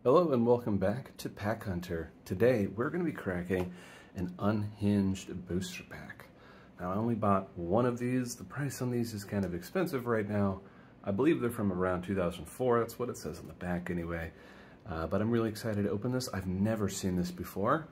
Hello and welcome back to Pack Hunter. Today we're going to be cracking an Unhinged booster pack. Now I only bought one of these. The price on these is kind of expensive right now. I believe they're from around 2004. That's what it says on the back anyway. But I'm really excited to open this. I've never seen this before.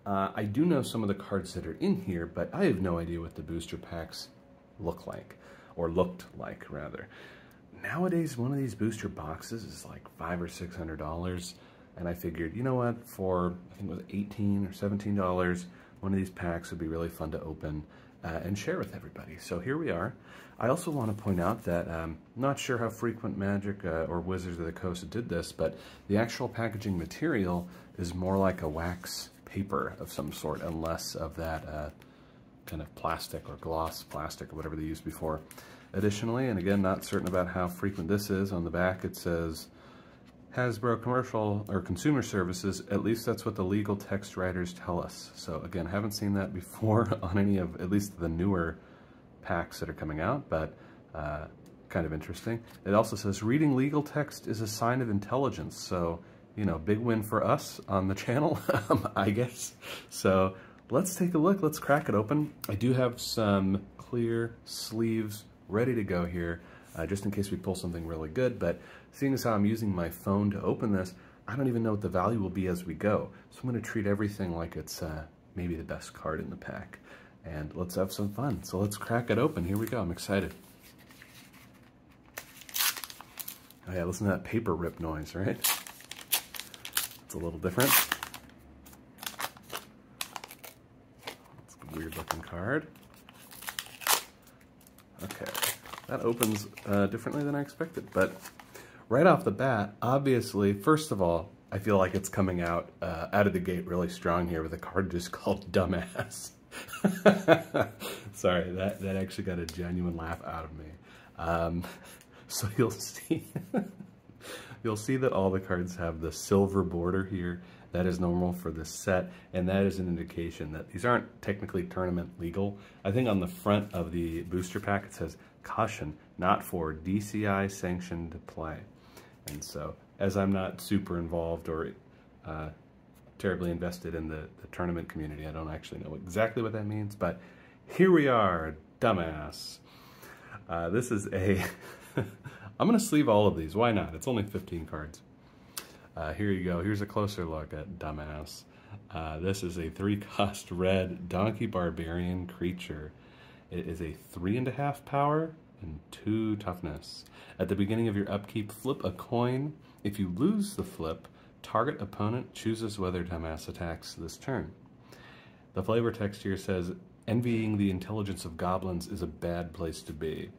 I do know some of the cards that are in here, but I have no idea what the booster packs look like, or looked like rather. Nowadays, one of these booster boxes is like $500 or $600, and I figured, you know what, for I think it was $18 or $17, one of these packs would be really fun to open and share with everybody. So here we are. I also want to point out that I'm not sure how frequent Magic or Wizards of the Coast did this, but the actual packaging material is more like a wax paper of some sort and less of that kind of plastic or gloss plastic or whatever they used before. Additionally, and again, not certain about how frequent this is, on the back it says Hasbro commercial or consumer services. At least that's what the legal text writers tell us. So again, haven't seen that before on any of at least the newer packs that are coming out, but kind of interesting. It also says reading legal text is a sign of intelligence. So, you know, big win for us on the channel, I guess. So let's take a look. Let's crack it open. I do have some clear sleeves ready to go here, just in case we pull something really good, but seeing as how I'm using my phone to open this, I don't even know what the value will be as we go. So I'm going to treat everything like it's maybe the best card in the pack. And let's have some fun. So let's crack it open. Here we go. I'm excited. Oh yeah, listen to that paper rip noise, right? It's a little different. It's a weird looking card. Okay, that opens differently than I expected, but right off the bat, obviously, first of all, I feel like it's coming out of the gate really strong here with a card just called Dumbass. Sorry, that actually got a genuine laugh out of me. So you'll see that all the cards have the silver border here. That is normal for this set, and that is an indication that these aren't technically tournament legal. I think on the front of the booster pack it says, caution, not for DCI sanctioned play. And so, as I'm not super involved or terribly invested in the tournament community, I don't actually know exactly what that means, but here we are, Dumbass. This is a... I'm going to sleeve all of these. Why not? It's only 15 cards. Here you go. Here's a closer look at Dumbass. This is a 3-cost red Donkey Barbarian creature. It is a 3.5 power and 2 toughness. At the beginning of your upkeep, flip a coin. If you lose the flip, target opponent chooses whether Dumbass attacks this turn. The flavor text here says, envying the intelligence of goblins is a bad place to be.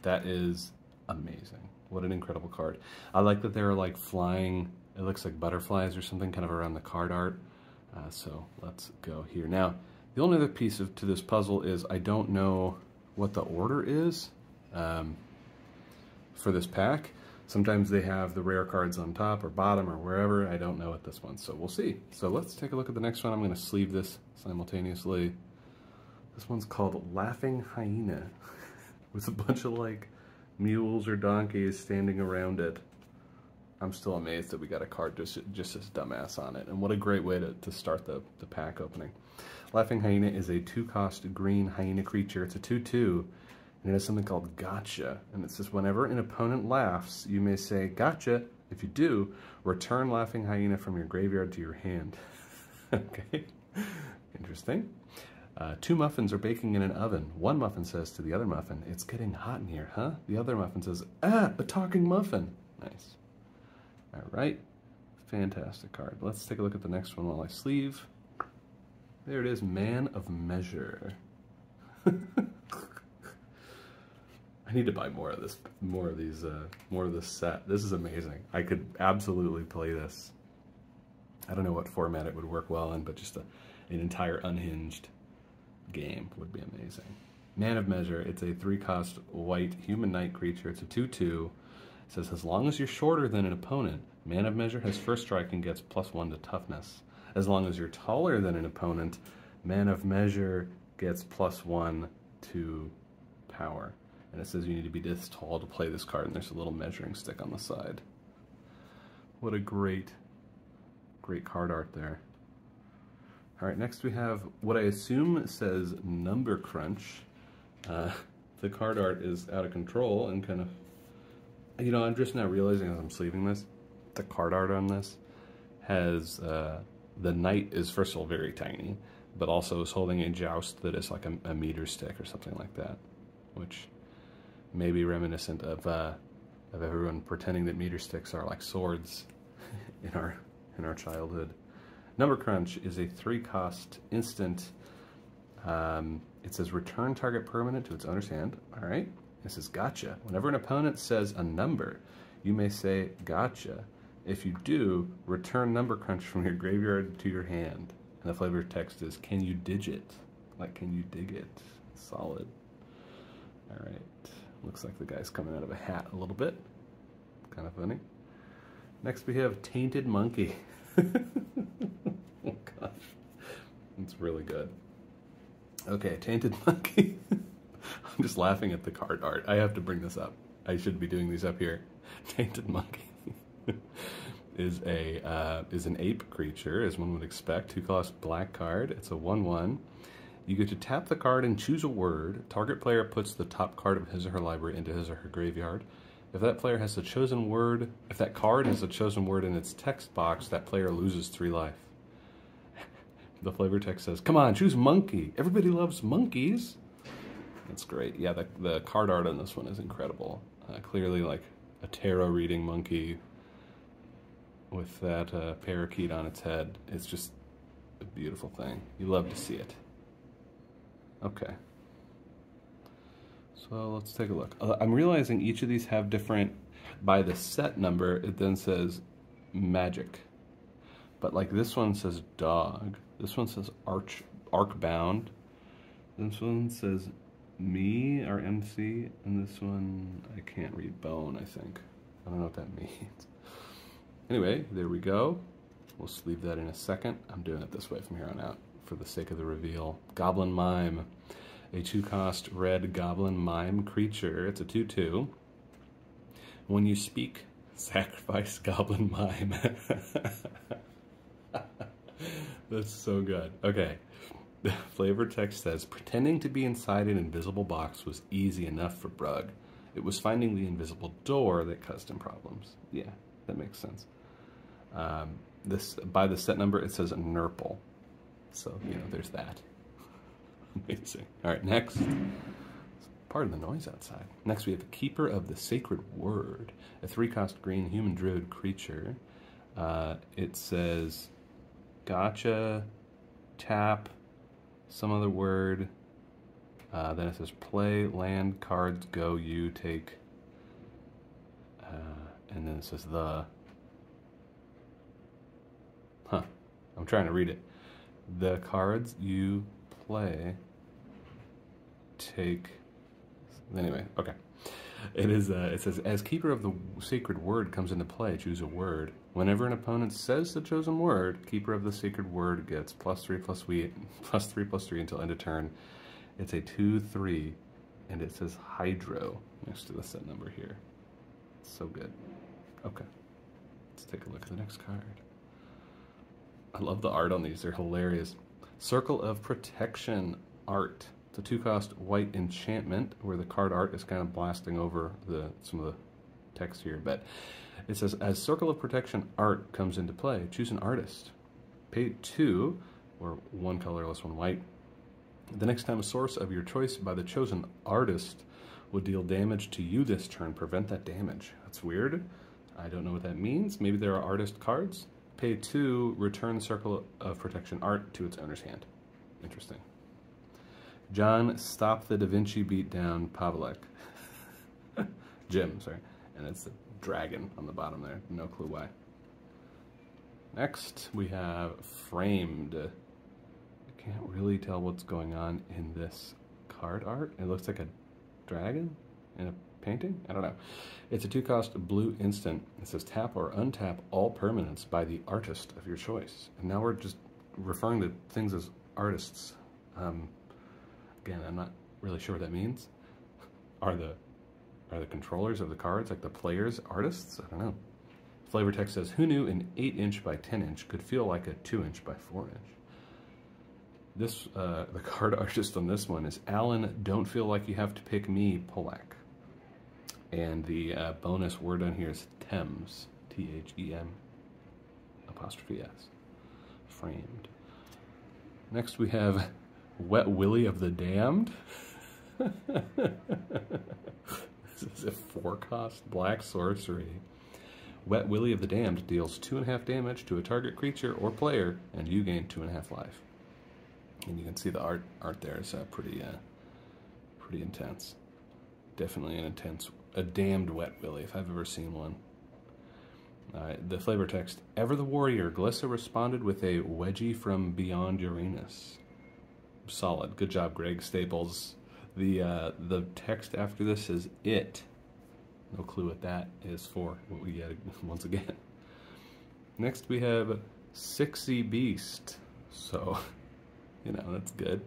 That is amazing. What an incredible card. I like that there are like flying, it looks like butterflies or something kind of around the card art. So let's go here. Now, the only other piece to this puzzle is I don't know what the order is for this pack. Sometimes they have the rare cards on top or bottom or wherever. I don't know at this one, so we'll see. So let's take a look at the next one. I'm going to sleeve this simultaneously. This one's called Laughing Hyena with a bunch of like mules or donkeys standing around it. I'm still amazed that we got a card just as Dumbass on it. And what a great way to start the pack opening. Laughing Hyena is a 2-cost green hyena creature. It's a 2/2, and it has something called Gotcha. And it says, whenever an opponent laughs, you may say, Gotcha. If you do, return Laughing Hyena from your graveyard to your hand. Okay, interesting. 2 muffins are baking in an oven. One muffin says to the other muffin, it's getting hot in here, huh? The other muffin says, ah, a talking muffin. Nice. All right. Fantastic card. Let's take a look at the next one while I sleeve. There it is, Man of Measure. I need to buy more of this set. This is amazing. I could absolutely play this. I don't know what format it would work well in, but just an entire Unhinged game would be amazing. Man of Measure, it's a 3-cost white human knight creature. It's a 2/2. It says, as long as you're shorter than an opponent, Man of Measure has first strike and gets +1 to toughness. As long as you're taller than an opponent, Man of Measure gets +1 to power. And it says you need to be this tall to play this card, and there's a little measuring stick on the side. What a great card art there. All right, next we have what I assume says Number Crunch. The card art is out of control and kind of, you know, I'm just now realizing as I'm sleeving this, the card art on this has, the knight is first of all very tiny, but also is holding a joust that is like a meter stick or something like that, which may be reminiscent of everyone pretending that meter sticks are like swords in our childhood. Number Crunch is a 3-cost instant. It says return target permanent to its owner's hand. All right. It says gotcha. Whenever an opponent says a number, you may say gotcha. If you do, return Number Crunch from your graveyard to your hand. And the flavor text is, can you digit? Like, can you dig it? Solid. All right. Looks like the guy's coming out of a hat a little bit. Kind of funny. Next we have Tainted Monkey. Oh gosh. It's really good. Okay, Tainted Monkey. I'm just laughing at the card art. I have to bring this up. I should be doing these up here. Tainted Monkey is an ape creature, as one would expect. 2-cost black card. It's a 1/1. You get to tap the card and choose a word. Target player puts the top card of his or her library into his or her graveyard. If that player has a chosen word, if that card has a chosen word in its text box, that player loses 3 life. The flavor text says, come on, choose monkey. Everybody loves monkeys. That's great. Yeah, the card art on this one is incredible. Clearly like a tarot reading monkey with that parakeet on its head. It's just a beautiful thing. You love to see it. Okay. So let's take a look. I'm realizing each of these have different, by the set number, it then says magic. But like this one says dog. This one says arc bound. This one says me or MC. And this one, I can't read bone, I think. I don't know what that means. Anyway, there we go. We'll sleeve that in a second. I'm doing it this way from here on out for the sake of the reveal. Goblin Mime. A 2-cost red goblin mime creature. It's a 2/2. When you speak, sacrifice goblin mime. That's so good. Okay. The flavor text says, pretending to be inside an invisible box was easy enough for Brug. It was finding the invisible door that caused him problems. Yeah, that makes sense. By the set number, it says Nurple. So, you know, there's that. Amazing. All right, next. Pardon the noise outside. Next, we have Keeper of the Sacred Word, a 3-cost green human druid creature. It says gotcha, tap, some other word. Then it says play, land, cards, go, you, take. And then it says the. I'm trying to read it. The cards you play take. Anyway, okay. It says, as Keeper of the Sacred Word comes into play, choose a word. Whenever an opponent says the chosen word, Keeper of the Sacred Word gets +3/+3 until end of turn. It's a 2/3, and it says Hydro next to the set number here. It's so good. Okay. Let's take a look at the next card. I love the art on these. They're hilarious. Circle of Protection art. It's a 2-cost white enchantment where the card art is kind of blasting over some of the text here. But it says, as Circle of Protection art comes into play, choose an artist. Pay 2, or 1 colorless, 1 white. The next time a source of your choice by the chosen artist will deal damage to you this turn, prevent that damage. That's weird. I don't know what that means. Maybe there are artist cards. Pay 2, return Circle of Protection art to its owner's hand. Interesting. John, stop the Da Vinci beatdown, Pavlek. Jim, sorry. And it's the dragon on the bottom there. No clue why. Next, we have Framed. I can't really tell what's going on in this card art. It looks like a dragon in a painting? I don't know. It's a 2-cost blue instant. It says tap or untap all permanents by the artist of your choice. And now we're just referring to things as artists. Again, I'm not really sure what that means. Are the controllers of the cards, like the players, artists? I don't know. Flavor text says, who knew an 8-inch by 10-inch could feel like a 2-inch by 4-inch? This, the card artist on this one is Alan, don't feel like you have to pick me, Polak. And the bonus word on here is Thames, T-H-E-M, apostrophe S, framed. Next we have Wet Willie of the Damned. This is a 4-cost black sorcery. Wet Willie of the Damned deals 2.5 damage to a target creature or player, and you gain 2.5 life. And you can see the art there is pretty intense. Definitely a damned Wet Willie if I've ever seen one. The flavor text, ever the warrior, Glissa responded with a wedgie from beyond Uranus. Solid. Good job, Greg Staples. The text after this is it. No clue what that is for. What we get once again. Next we have Sixy Beast. So, you know, that's good.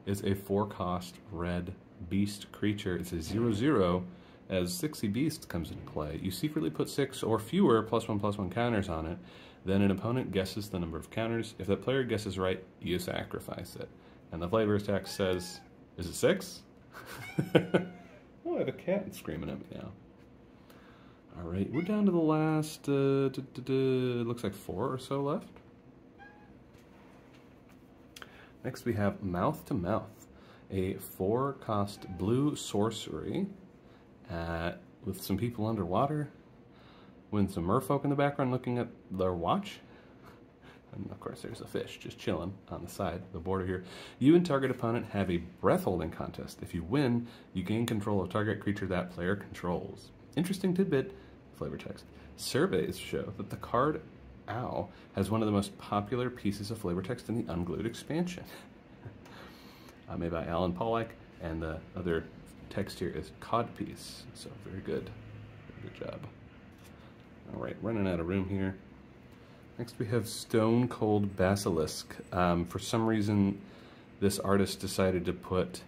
It's a 4-cost red beast creature. It's a 0/0. As Sixy Beast comes into play, you secretly put 6 or fewer +1/+1 counters on it. Then an opponent guesses the number of counters. If that player guesses right, you sacrifice it. And the flavor text says, is it 6? Oh, I have a cat screaming at me now. All right, we're down to the last, looks like 4 or so left. Next we have Mouth to Mouth, a 4-cost blue sorcery with some people underwater, with some merfolk in the background looking at their watch. And of course there's a fish just chilling on the side, the border here. You and target opponent have a breath holding contest. If you win, you gain control of target creature that player controls. Interesting tidbit, flavor text. Surveys show that the card Ow has one of the most popular pieces of flavor text in the Unglued expansion. Made by Alan Pollack, and the other text here is Codpiece. So very good. Very good job. All right, running out of room here. Next we have Stone Cold Basilisk. For some reason, this artist decided to put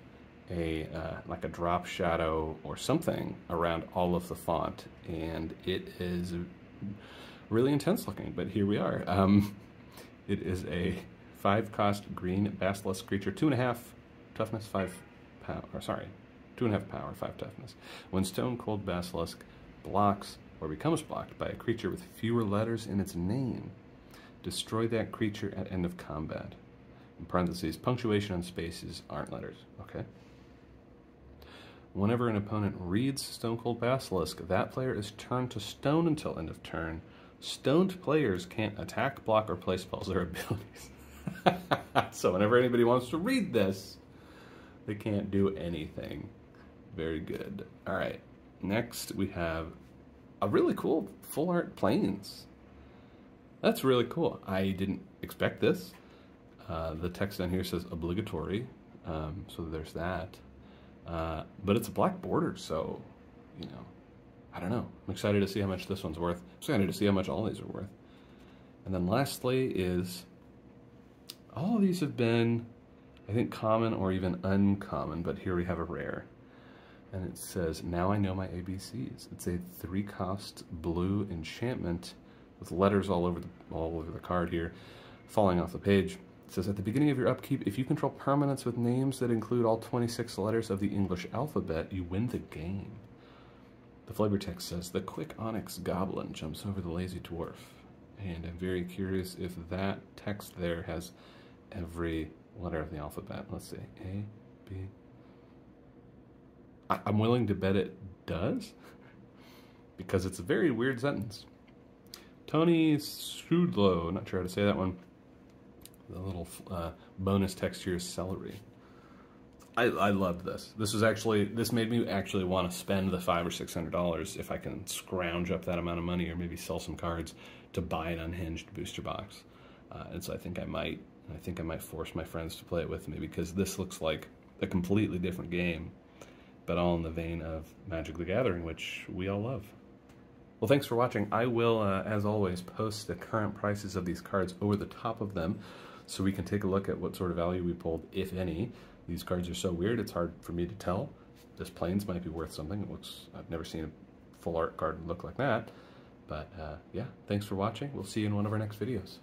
a like a drop shadow or something around all of the font, and it is really intense looking, but here we are. It is a 5-cost green basilisk creature, 2.5 toughness, 5 power, or sorry, 2.5 power, 5 toughness. When Stone Cold Basilisk blocks or becomes blocked by a creature with fewer letters in its name, destroy that creature at end of combat. In parentheses, punctuation and spaces aren't letters. Okay. Whenever an opponent reads Stone Cold Basilisk, that player is turned to stone until end of turn. Stoned players can't attack, block, or play spells or abilities. So whenever anybody wants to read this, they can't do anything. Very good. All right. Next, we have a really cool full art planes. That's really cool. I didn't expect this. The text down here says obligatory, so there's that. But it's a black border, so, you know, I don't know. I'm excited to see how much this one's worth. I'm excited to see how much all these are worth. And then lastly is, all of these have been, I think, common or even uncommon, but here we have a rare. And it says, Now I Know My ABCs. It's a 3-cost blue enchantment with letters all over the card here, falling off the page. It says, at the beginning of your upkeep, if you control permanents with names that include all 26 letters of the English alphabet, you win the game. The flavor text says, the quick onyx goblin jumps over the lazy dwarf. And I'm very curious if that text there has every letter of the alphabet. Let's see, A, B. I'm willing to bet it does, because it's a very weird sentence. Tony Sudlow, not sure how to say that one. The little bonus text here is celery. I loved this. This made me actually want to spend the $500 or $600 if I can scrounge up that amount of money, or maybe sell some cards to buy an unhinged booster box. And so I think I might force my friends to play it with me, because this looks like a completely different game, but all in the vein of Magic the Gathering, which we all love. Well, thanks for watching. I will, as always, post the current prices of these cards over the top of them, so we can take a look at what sort of value we pulled, if any. These cards are so weird, it's hard for me to tell. This Plains might be worth something. I've never seen a full art card look like that. But yeah, thanks for watching. We'll see you in one of our next videos.